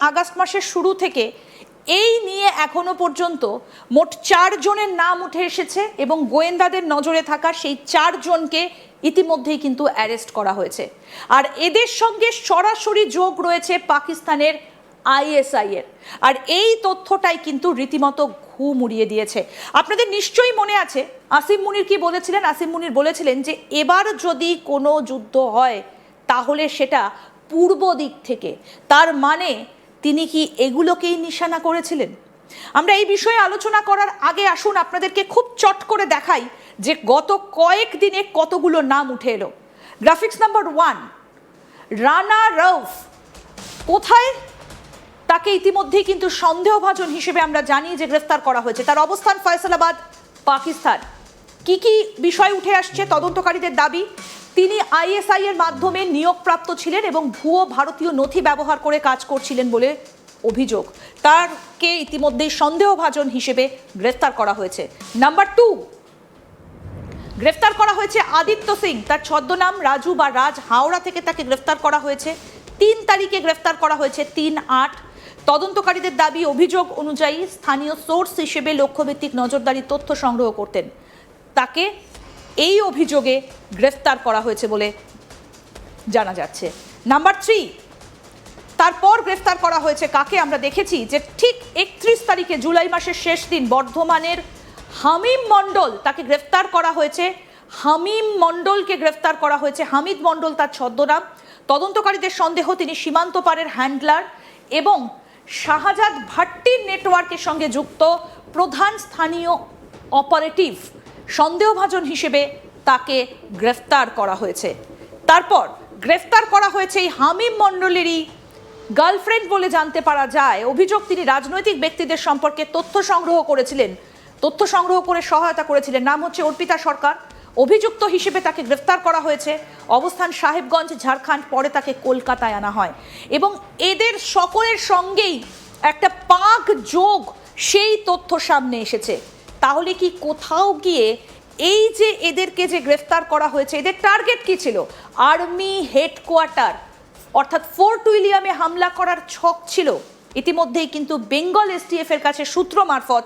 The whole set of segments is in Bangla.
আগস্ট মাসের শুরু থেকে এই নিয়ে এখনো পর্যন্ত মোট 4 জনের নাম উঠে এসেছে এবং গোয়েন্দাদের নজরে থাকা সেই 4 জনকে ইতিমধ্যেই কিন্তু অ্যারেস্ট করা হয়েছে। আর এদের সঙ্গে সরাসরি যোগ রয়েছে পাকিস্তানের আইএসআই এর। আর এই তথ্যটাই কিন্তু রীতিমতো ঘুম উড়িয়ে দিয়েছে। আপনাদের নিশ্চয়ই মনে আছে আসিম মুনির কি বলেছিলেন। আসিম মুনির বলেছিলেন যে এবার যদি কোনো যুদ্ধ হয় তাহলে সেটা পূর্ব দিক থেকে। তার মানে তিনি কি এগুলোকেই নিশানা করেছিলেন? আমরা এই বিষয়ে আলোচনা করার আগে আসুন আপনাদেরকে খুব চট করে দেখাই যে গত কয়েক দিনে কতগুলো নাম উঠে এলো। গ্রাফিক্স নাম্বার 1, রানা রউফ কোথায়? তাকে ইতিমধ্যেই কিন্তু সন্দেহভাজন হিসেবে আমরা জানি যে গ্রেফতার করা হয়েছে। তার অবস্থান ফয়সালাবাদ, পাকিস্তান। কি কি বিষয় উঠে আসছে তদন্তকারীদের দাবি? তিনি আইএসআই এর মাধ্যমে নিয়োগপ্রাপ্ত ছিলেন এবং ভুয়ো ভারতীয় নথি ব্যবহার করে কাজ করছিলেন বলে অভিযোগ। তারকে ইতিমধ্যেই সন্দেহভাজন হিসেবে গ্রেফতার করা হয়েছে। নাম্বার 2, গ্রেফতার করা হয়েছে আদিত্য সিং। তার ছদ্মনাম রাজু বা রাজ। হাওড়া থেকে তাকে গ্রেফতার করা হয়েছে। 3 তারিখে গ্রেফতার করা হয়েছে, 3/8। তদন্তকারীদের দাবি, অভিযোগ অনুযায়ী স্থানীয় সোর্স হিসেবে লক্ষ্যভিত্তিক নজরদারি তথ্য সংগ্রহ করতেন। তাকে এই অভিযোগে গ্রেফতার করা হয়েছে বলে জানা যাচ্ছে। নাম্বার 3, তারপর গ্রেফতার করা হয়েছে কাকে? আমরা দেখেছি যে ঠিক 31 তারিখে, জুলাই মাসের শেষ দিন, বর্ধমানের হামিম মণ্ডল, তাকে গ্রেফতার করা হয়েছে। হামিম মণ্ডলকে গ্রেফতার করা হয়েছে। হামিদ মণ্ডল তার ছদ্মনাম। তদন্তকারীদের সন্দেহ তিনি সীমান্ত পারের হ্যান্ডলার এবং শাহজাদ ভাট্টির নেটওয়ার্কের সঙ্গে যুক্ত প্রধান স্থানীয় অপারেটিভ। সন্দেহভাজন হিসেবে তাকে গ্রেফতার করা হয়েছে। তারপর গ্রেফতার করা হয়েছে এই হামিম মণ্ডলেরই গার্লফ্রেন্ড বলে জানতে পারা যায়। অভিযোগ, তিনি রাজনৈতিক ব্যক্তিদের সম্পর্কে তথ্য সংগ্রহ করেছিলেন, তথ্য সংগ্রহ করে সহায়তা করেছিলেন। নাম হচ্ছে অর্পিতা সরকার। অভিযুক্ত হিসেবে তাকে গ্রেফতার করা হয়েছে। অবস্থান সাহেবগঞ্জ, ঝাড়খণ্ড। পরে তাকে কলকাতায় আনা হয় এবং এদের সকলের সঙ্গেই একটা পাক যোগ, সেই তথ্য সামনে এসেছে। তাহলে কি কোথাও গিয়ে এই যে এদেরকে যে গ্রেফতার করা হয়েছে, এদের টার্গেট কি ছিল? আর্মি হেডকোয়ার্টার অর্থাৎ ফোর্ট উইলিয়ামে হামলা করার ছক ছিল। ইতিমধ্যেই কিন্তু বেঙ্গল এসটিএফ এর কাছে সূত্র মারফত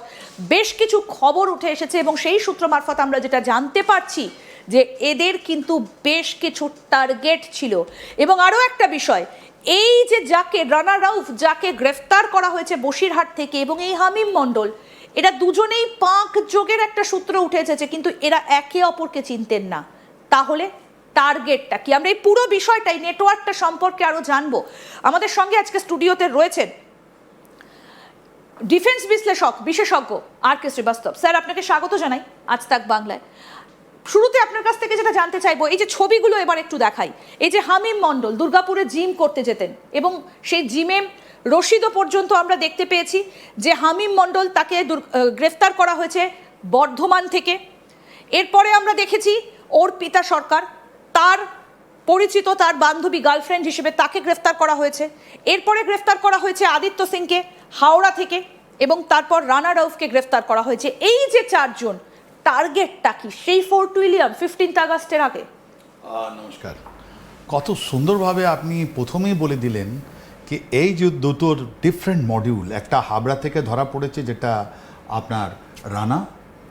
বেশ কিছু খবর উঠে এসেছে এবং সেই সূত্র মারফত আমরা যেটা জানতে পারছি যে এদের কিন্তু বেশ কিছু টার্গেট ছিল। এবং আরও একটা বিষয়, এই যে যাকে রানা রউফ, যাকে গ্রেফতার করা হয়েছে বসিরহাট থেকে, এবং এই হামিম মণ্ডল, এরা দুজনেই পাক যোগের একটা সূত্র উঠে এসেছে, কিন্তু এরা একে অপরকে চিনতেন না। তাহলে টার্গেটটা কি? আমরা এই পুরো বিষয়টাই, নেটওয়ার্কটা সম্পর্কে আরো জানবো। আমাদের সঙ্গে আজকে স্টুডিওতে রয়েছেন ডিফেন্স বিশ্লেষক বিশেষজ্ঞ আর.কে. শ্রীবাস্তব। স্যার, আপনাকে স্বাগত জানাই আজ তাক বাংলায়। শুরুতে আপনার কাছ থেকে যেটা জানতে চাইবো, এই যে ছবিগুলো এবার একটু দেখাই। এই যে হামিম মণ্ডল দুর্গাপুরে জিম করতে যেতেন এবং সেই জিমে রশিদও পর্যন্ত আমরা দেখতে পেয়েছি যে হামিম মণ্ডল, তাকে গ্রেফতার করা হয়েছে বর্ধমান থেকে। এরপরে আমরা দেখেছি অর্পিতা সরকার, তার পরিচিত, তার বান্ধবী, গার্লফ্রেন্ড হিসেবে তাকে গ্রেফতার করা হয়েছে। এরপরে গ্রেফতার করা হয়েছে আদিত্য সিংকে হাওড়া থেকে এবং তারপর রানা রউফকে গ্রেফতার করা হয়েছে। এই যে 4 জন, টার্গেটটা কি? সেই ফোর্ট উইলিয়াম 15 আগস্টের আগে। নমস্কার। কত সুন্দরভাবে আপনি প্রথমেই বলে দিলেন কি এই যে দুটোর ডিফারেন্ট মডিউল। একটা হাবড়া থেকে ধরা পড়েছে, যেটা আপনার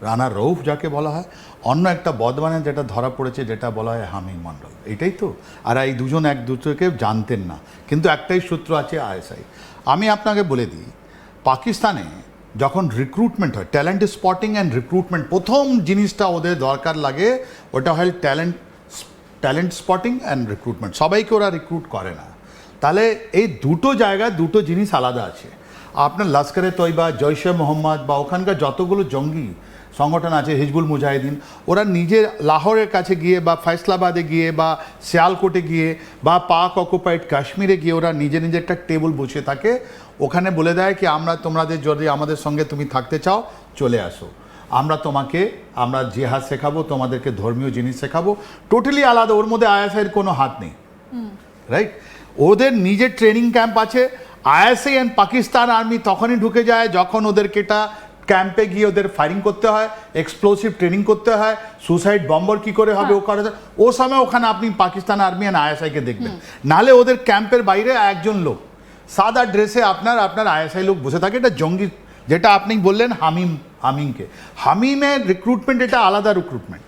রানা রউফ যাকে বলা হয়, অন্য একটা বর্ধমানে যেটা ধরা পড়েছে, যেটা বলা হয় হামিম মণ্ডল। এটাই তো। আর এই দুজন এক দুটোকে জানতেন না, কিন্তু একটাই সূত্র আছে, আইএসআই। আমি আপনাকে বলে দিই, পাকিস্তানে যখন রিক্রুটমেন্ট হয়, ট্যালেন্ট স্পটিং অ্যান্ড রিক্রুটমেন্ট, প্রথম জিনিসটা ওদের দরকার লাগে ওটা হয় ট্যালেন্ট স্পটিং অ্যান্ড রিক্রুটমেন্ট। সবাইকে ওরা রিক্রুট করে না। তাহলে এই দুটো জায়গায় দুটো জিনিস আলাদা আছে। আপনার লস্করে তৈবা, জৈশে মোহাম্মদ বা ওখানকার যতগুলো জঙ্গি সংগঠন আছে, হিজবুল মুজাহিদিন, ওরা নিজের লাহোরের কাছে গিয়ে বা ফয়সলাবাদে গিয়ে বা সিয়ালকোটে গিয়ে বা পাক অকুপাইড কাশ্মীরে গিয়ে ওরা নিজে নিজে একটা টেবিল বসে থাকে। ওখানে বলে দেয় কি তোমাদের যদি আমাদের সঙ্গে তুমি থাকতে চাও চলে আসো, আমরা জিহাদ শেখাবো, তোমাদেরকে ধর্মীয় জিনিস শেখাবো। টোটালি আলাদা, ওর মধ্যে আইএসআইয়ের কোনো হাত নেই, রাইট? ওদের নিজের ট্রেনিং ক্যাম্প আছে। আইএসআই অ্যান্ড পাকিস্তান আর্মি তখনই ঢুকে যায় যখন ওদেরকে এটা ক্যাম্পে গিয়ে ওদের ফায়ারিং করতে হয়, এক্সপ্লোসিভ ট্রেনিং করতে হয়, সুসাইড বম্বার কি করে হবে ও করা যায়। ও সময় ওখানে আপনি পাকিস্তান আর্মি অ্যান্ড আইএসআইকে দেখবেন। নাহলে ওদের ক্যাম্পের বাইরে একজন লোক সাদা ড্রেসে আপনার আইএসআই লোক বসে থাকে, এটা জঙ্গি, যেটা আপনি বললেন হামিমকে, হামিমের রিক্রুটমেন্ট এটা আলাদা রিক্রুটমেন্ট,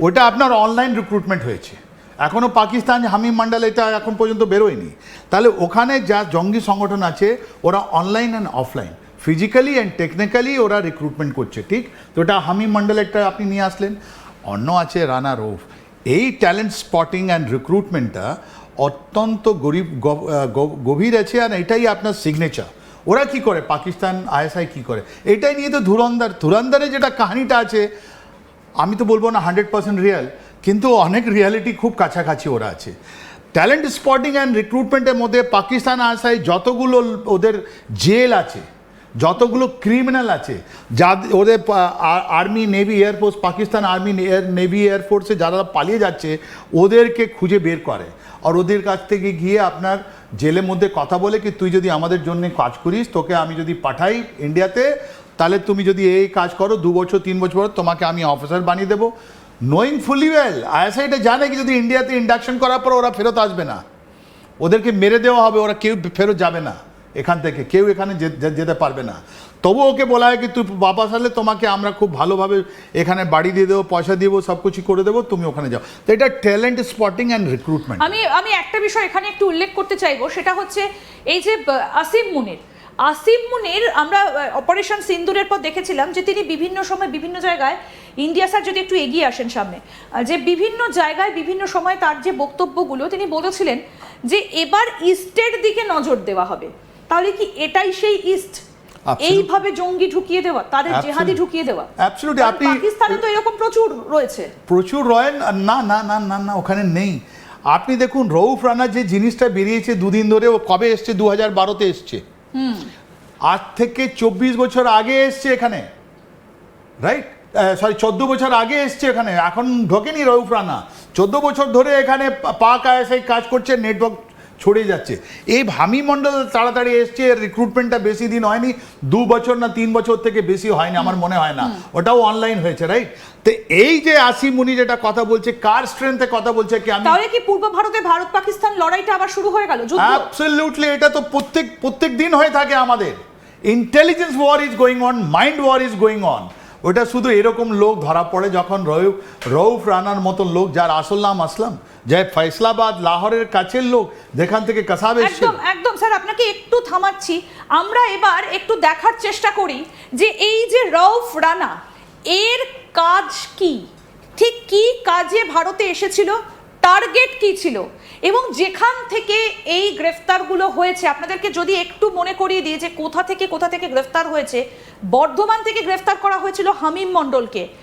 ওটা আপনার অনলাইন রিক্রুটমেন্ট হয়েছে। এখনও পাকিস্তান হামিম মন্ডল এটা এখন পর্যন্ত বেরোয়নি। তাহলে ওখানে যা জঙ্গি সংগঠন আছে ওরা online and offline, physically and technically ওরা রিক্রুটমেন্ট করছে, ঠিক? তো এটা হামিম মন্ডল একটা আপনি নিয়ে আসলেন। অন্য আছে রানা রৌফ। এই ট্যালেন্ট স্পটিং অ্যান্ড রিক্রুটমেন্টটা অত্যন্ত গভীর আছে, আর এটাই আপনার সিগনেচার। ওরা কি করে, পাকিস্তান আইএসআই কি করে, এটাই নিয়ে তো ধুরন্ধরে যেটা কাহিনীটা আছে, আমি তো বলবো না 100% রিয়েল, কিন্তু অনেক রিয়ালিটি খুব কাছাকাছি ওরা আছে। ট্যালেন্ট স্পটিং অ্যান্ড রিক্রুটমেন্টের মধ্যে পাকিস্তান আইএসআই যতগুলো ওদের জেল আছে, যতগুলো ক্রিমিনাল আছে, ওদের army navy air force, Pakistan army navy এয়ারফোর্সে যারা পালিয়ে যাচ্ছে ওদেরকে খুঁজে বের করে, আর ওদের কাছ থেকে গিয়ে আপনার জেলের মধ্যে কথা বলে কি তুই যদি আমাদের জন্য কাজ করিস, তোকে আমি যদি পাঠাই ইন্ডিয়াতে, তাহলে তুমি যদি এই কাজ করো 2 বছর 3 বছর পর তোমাকে আমি অফিসার বানিয়ে দেবো। নোয়িং ফুলি ওয়েল আইএসআই এটা জানে কি যদি ইন্ডিয়াতে ইন্ডাকশন করার পর ওরা ফেরত আসবে না, ওদেরকে মেরে দেওয়া হবে, ওরা কেউ ফেরত যাবে না এখান থেকে, কেউ এখানে যেতে পারবে না। তবু ওকে বলা হয় কি তুই বাপাস আসলে তোমাকে আমরা খুব ভালোভাবে এখানে বাড়ি দিয়ে দেবো, পয়সা দিয়ে দেবো, সব কিছু করে দেবো, তুমি ওখানে যাও। তো এটা ট্যালেন্ট স্পটিং অ্যান্ড রিক্রুটমেন্ট। আমি একটা বিষয় এখানে একটু উল্লেখ করতে চাইবো, সেটা হচ্ছে এই যে আসিম মুনির আমরা অপারেশন সিন্দুরের পর দেখেছিলাম যে তিনি বিভিন্ন সময় বিভিন্ন জায়গায়, ইন্ডিয়া স্যার যদি একটু এগিয়ে আসেন সামনে, যে বিভিন্ন জায়গায় বিভিন্ন সময় তার যে বক্তব্যগুলো তিনি বলেছিলেন যে এবার ইস্টের দিকে নজর দেওয়া হবে। তাহলে কি এটাই সেই ইস্ট, এইভাবে জঙ্গি ঢুকিয়ে দেওয়া, তাদের জেহাদি ঢুকিয়ে দেওয়া? অ্যাবসলিউটলি। আপনি পাকিস্তানে তো এরকম প্রচুর রয়েন না না না না না, ওখানে নেই। আপনি দেখুন রউফ রানার যে জিনিসটা বেরিয়েছে দুদিন ধরে, ও কবে এসছে, 2012-তে এসছে, আজ থেকে 24 বছর আগে এসছে এখানে, রাইট? 14 বছর আগে এসছে এখানে, এখন ঢোকেনি রউফ রানা। 14 বছর ধরে এখানে পাক আইএসআই কাজ করছে, নেটওয়ার্ক ছড়িয়ে যাচ্ছে। এই হামিম মন্ডল তাড়াতাড়ি এসছে, রিক্রুটমেন্টটা বেশি দিন হয়নি, 2 বছর না 3 বছর থেকে বেশি হয়নি আমার মনে হয় না, ওটাও অনলাইন হয়েছে, রাইট? তো এই যে আসিম মুনি যেটা কথা বলছে, কার স্ট্রেংথে কথা বলছে কি, আমি তাহলে কি পূর্ব ভারতে ভারত পাকিস্তান লড়াইটা আবার শুরু হয়ে গেল? অ্যাবসলিউটলি, এটা তো প্রত্যেক দিন হয়ে থাকে আমাদের। Intelligence war is going on, mind war is going on. ওটা শুধু এরকম লোক ধরা পড়ে যখন রউফ রানার মতন লোক, যার আসল নাম আসলাম, যে ফয়সলাবাদ লাহোরের কাছের লোক, যেখান থেকে কাসাব এসেছে। একদম স্যার, আপনাকে একটু থামাচ্ছি। আমরা এবার একটু দেখার চেষ্টা করি যে এই যে রউফ রানা, এর কাজ কি, ঠিক কি কাজে ভারতে এসেছিল, টার্গেট কি ছিল, এবং যেখান থেকে এই গ্রেফতারগুলো হয়েছে, আপনাদেরকে যদি একটু মনে করিয়ে দিই যে কোথা থেকে গ্রেফতার হয়েছে। বর্ধমান থেকে গ্রেফতার করা হয়েছিল হামিম মন্ডলকে,